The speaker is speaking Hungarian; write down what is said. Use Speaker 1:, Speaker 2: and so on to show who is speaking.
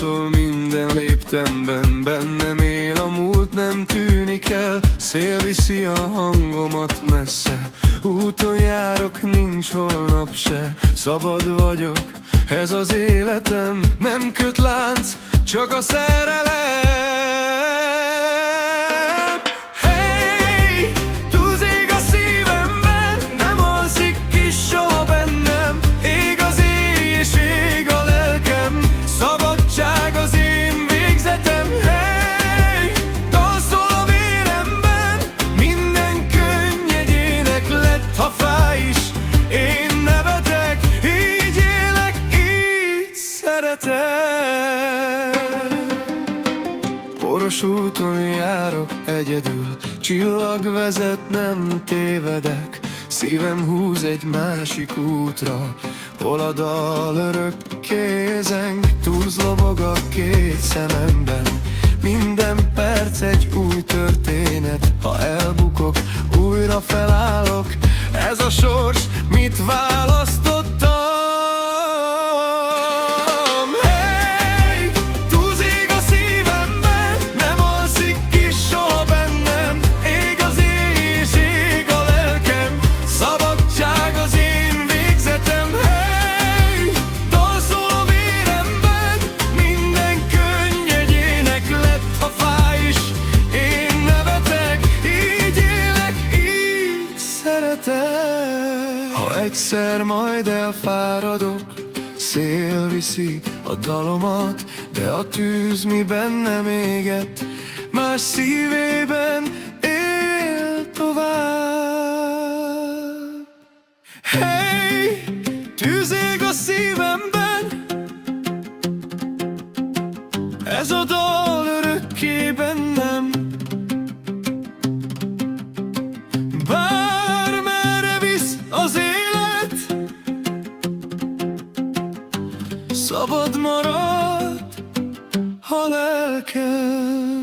Speaker 1: szól minden léptemben, bennem él a múlt, nem tűnik el. Szél viszi a hangomat messze, úton járok, nincs holnap se. Szabad vagyok, ez az életem, nem köt lánc, csak a szerelem. Hey, tűzég a szívemben, nem alszik ki soha bennem. Ég az éj és ég a lelkem, szabadság az én végzetem. Hey, dal szól a véremben, minden könnyedének lett, ha fáj is. Én nevetek, így élek, így szeretek. Poros úton járok egyedül, csillag vezet, nem tévedek. Szívem húz egy másik útra, hol a dal örökké zeng. Túlz lobog a két szememben, minden perc egy új történet. Ha elbukok, újra felállok, ez a sors, mit választottam. Hey, túlzik a szívemben, nem alszik ki soha bennem. Ég az éj és ég a lelkem, szabadság az én végzetem. Hey, dal szól a véremben, minden könnyedének lett, ha fáj is. Én nevetek, így élek, így szeretek. Ha egyszer majd elfáradok, szél viszi a dalomat, de a tűz, mi bennem égett, más szívében él tovább. Hey, tűzég a szívemben, ez a dal örökké bennem. Bármerre visz az élet, szabad marad a lelkem.